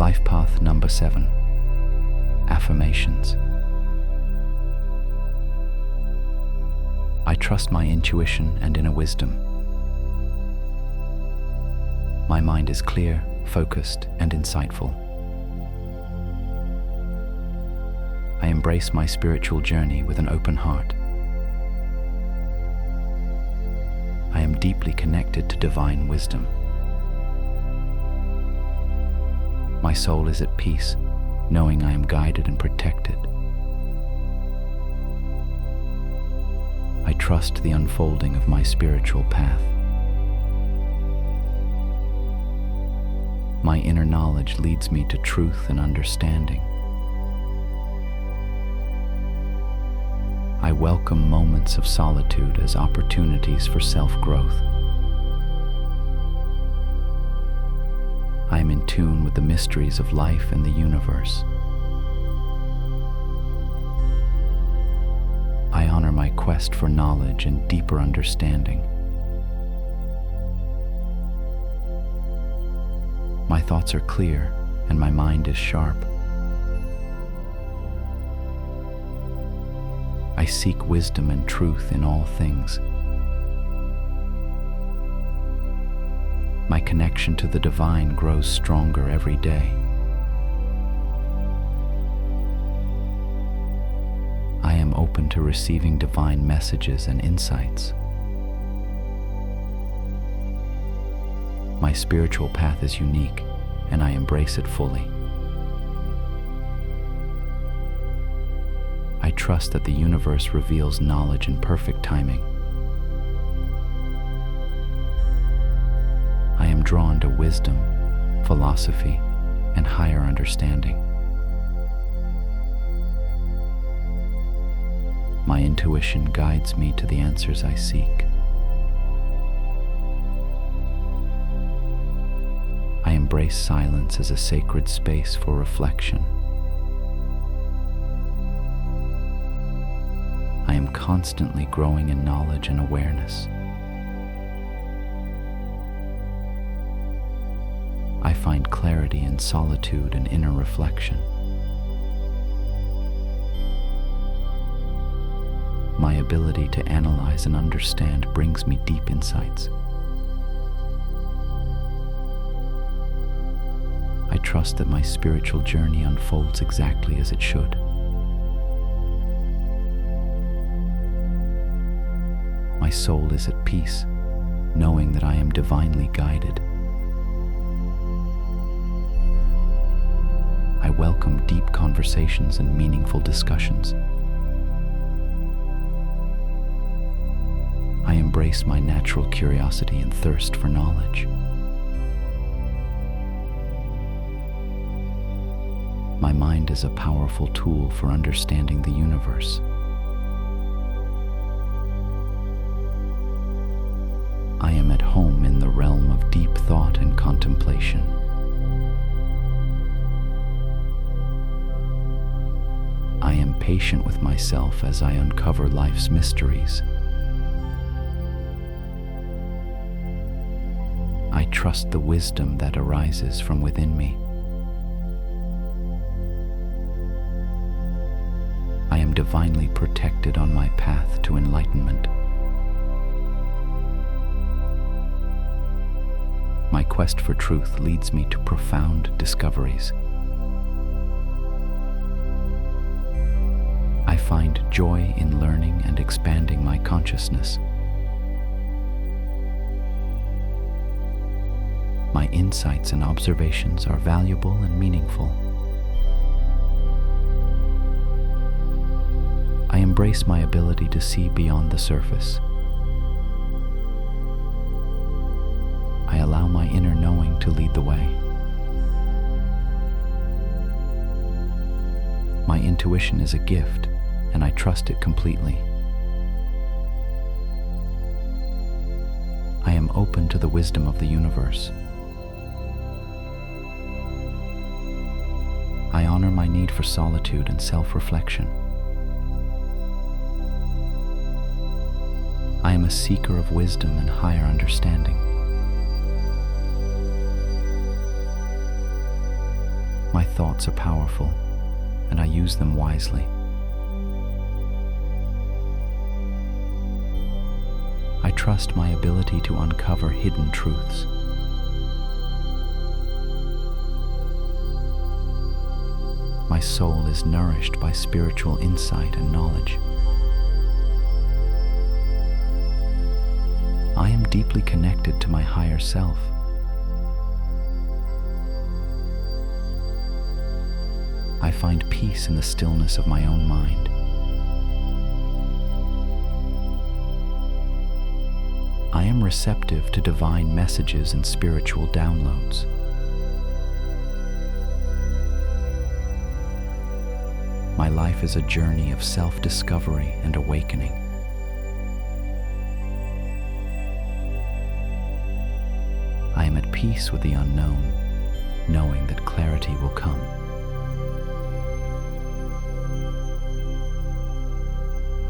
Life path number 7. Affirmations. I trust my intuition and inner wisdom. My mind is clear, focused, and insightful. I embrace my spiritual journey with an open heart. I am deeply connected to divine wisdom. My soul is at peace, knowing I am guided and protected. I trust the unfolding of my spiritual path. My inner knowledge leads me to truth and understanding. I welcome moments of solitude as opportunities for self-growth. I am in tune with the mysteries of life and the universe. I honor my quest for knowledge and deeper understanding. My thoughts are clear and my mind is sharp. I seek wisdom and truth in all things. My connection to the divine grows stronger every day. I am open to receiving divine messages and insights. My spiritual path is unique, and I embrace it fully. I trust that the universe reveals knowledge in perfect timing. I am drawn to wisdom, philosophy, and higher understanding. My intuition guides me to the answers I seek. I embrace silence as a sacred space for reflection. I am constantly growing in knowledge and awareness. I find clarity in solitude and inner reflection. My ability to analyze and understand brings me deep insights. I trust that my spiritual journey unfolds exactly as it should. My soul is at peace, knowing that I am divinely guided. I welcome deep conversations and meaningful discussions. I embrace my natural curiosity and thirst for knowledge. My mind is a powerful tool for understanding the universe. I am at home in the realm of deep thought and contemplation. I am patient with myself as I uncover life's mysteries. I trust the wisdom that arises from within me. I am divinely protected on my path to enlightenment. My quest for truth leads me to profound discoveries. I find joy in learning and expanding my consciousness. My insights and observations are valuable and meaningful. I embrace my ability to see beyond the surface. I allow my inner knowing to lead the way. My intuition is a gift, and I trust it completely. I am open to the wisdom of the universe. I honor my need for solitude and self-reflection. I am a seeker of wisdom and higher understanding. thoughts are powerful, and I use them wisely. I trust my ability to uncover hidden truths. My soul is nourished by spiritual insight and knowledge. I am deeply connected to my higher self. I find peace in the stillness of my own mind. I am receptive to divine messages and spiritual downloads. My life is a journey of self-discovery and awakening. I am at peace with the unknown, knowing that clarity will come.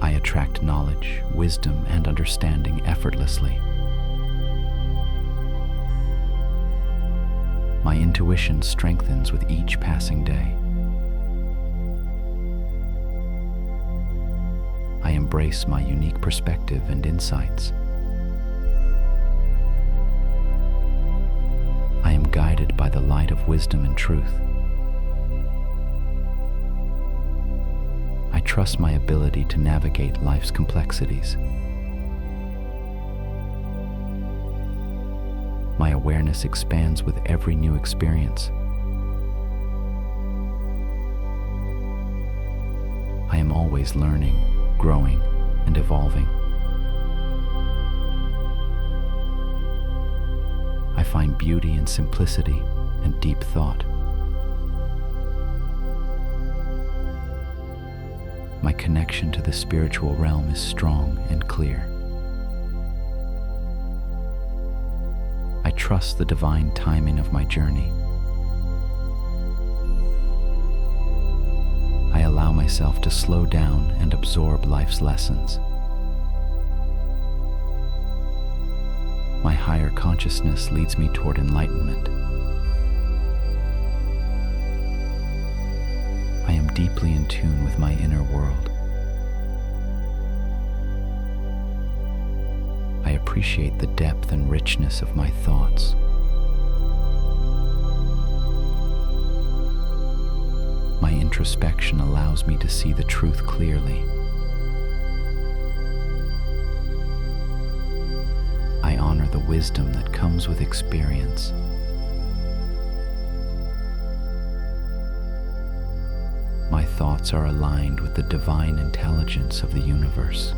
I attract knowledge, wisdom, and understanding effortlessly. My intuition strengthens with each passing day. I embrace my unique perspective and insights. I am guided by the light of wisdom and truth. I trust my ability to navigate life's complexities. My awareness expands with every new experience. I am always learning, growing, and evolving. I find beauty in simplicity and deep thought. My connection to the spiritual realm is strong and clear. I trust the divine timing of my journey. I allow myself to slow down and absorb life's lessons. My higher consciousness leads me toward enlightenment. I am deeply in tune with my inner world. I appreciate the depth and richness of my thoughts. My introspection allows me to see the truth clearly. I honor the wisdom that comes with experience. My thoughts are aligned with the divine intelligence of the universe.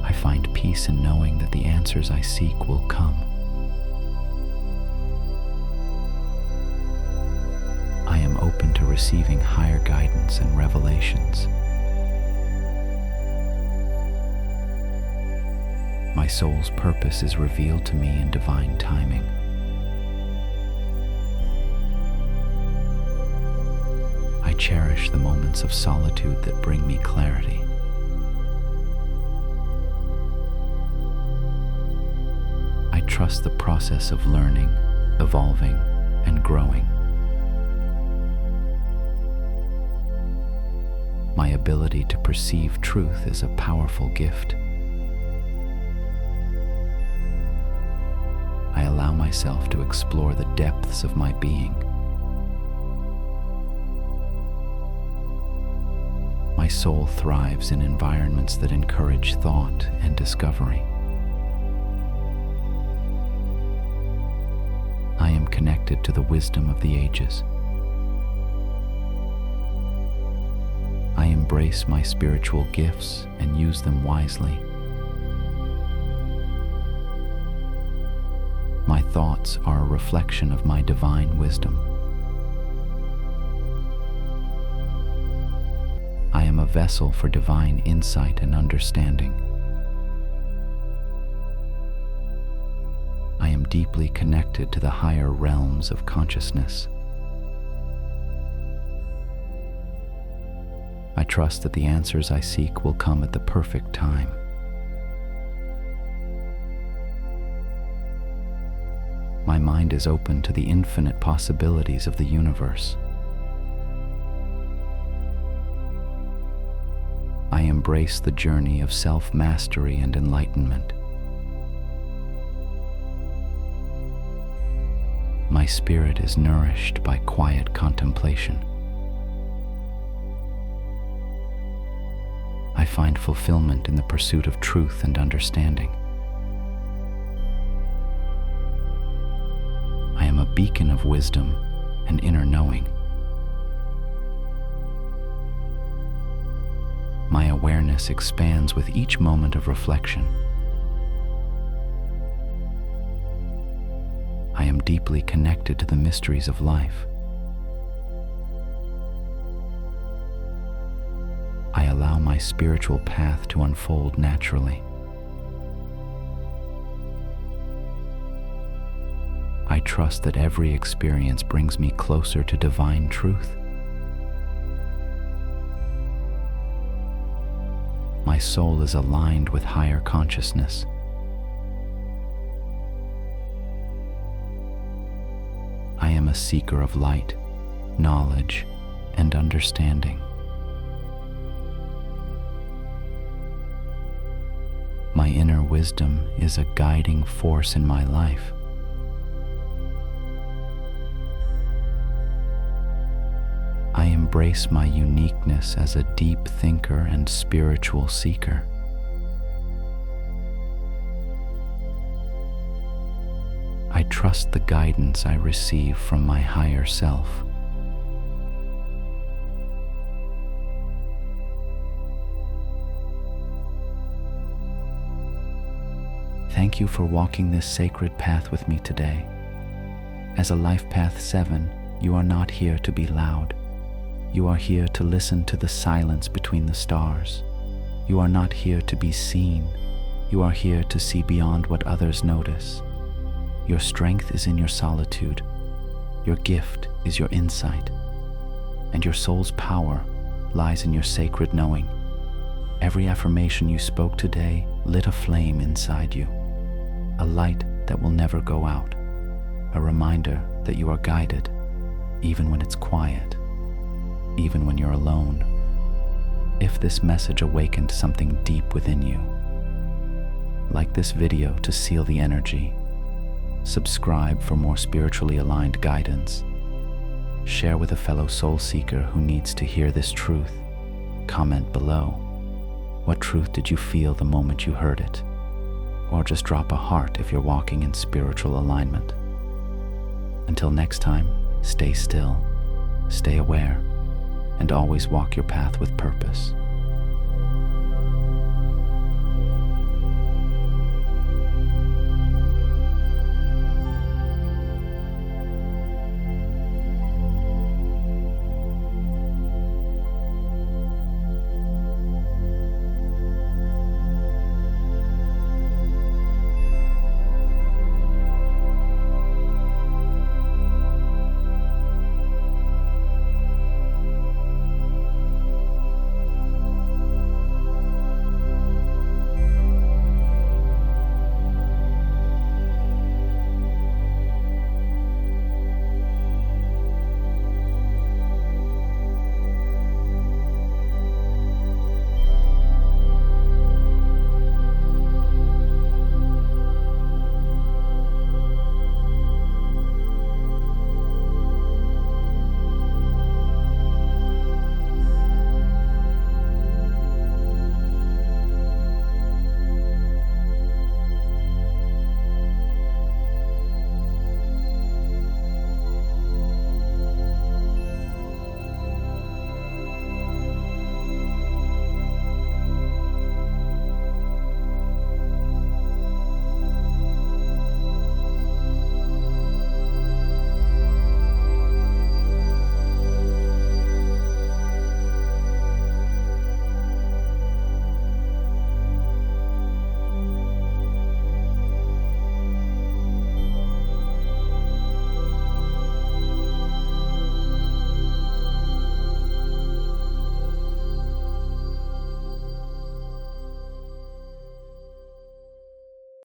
I find peace in knowing that the answers I seek will come. I am open to receiving higher guidance and revelations. My soul's purpose is revealed to me in divine timing. I cherish the moments of solitude that bring me clarity. I trust the process of learning, evolving, and growing. My ability to perceive truth is a powerful gift. I allow myself to explore the depths of my being. My soul thrives in environments that encourage thought and discovery. I am connected to the wisdom of the ages. I embrace my spiritual gifts and use them wisely. My thoughts are a reflection of my divine wisdom. I am a vessel for divine insight and understanding. I am deeply connected to the higher realms of consciousness. I trust that the answers I seek will come at the perfect time. My My mind is open to the infinite possibilities of the universe. I embrace the journey of self-mastery and enlightenment. My spirit is nourished by quiet contemplation. I find fulfillment in the pursuit of truth and understanding. I am a beacon of wisdom and inner knowing. My awareness expands with each moment of reflection. I am deeply connected to the mysteries of life. I allow my spiritual path to unfold naturally. I trust that every experience brings me closer to divine truth. My soul is aligned with higher consciousness. I am a seeker of light, knowledge, and understanding. My inner wisdom is a guiding force in my life. I embrace my uniqueness as a deep thinker and spiritual seeker. I trust the guidance I receive from my higher self. Thank you for walking this sacred path with me today. As a Life Path 7, you are not here to be loud. You are here to listen to the silence between the stars. You are not here to be seen. You are here to see beyond what others notice. Your strength is in your solitude. Your gift is your insight. And your soul's power lies in your sacred knowing. Every affirmation you spoke today lit a flame inside you, a light that will never go out, a reminder that you are guided, even when it's quiet, even when you're alone. If this message awakened something deep within you, like this video to seal the energy, subscribe for more spiritually aligned guidance, share with a fellow soul seeker who needs to hear this truth, comment below. What truth did you feel the moment you heard it? Or just drop a heart if you're walking in spiritual alignment. Until next time, stay still, stay aware, and always walk your path with purpose.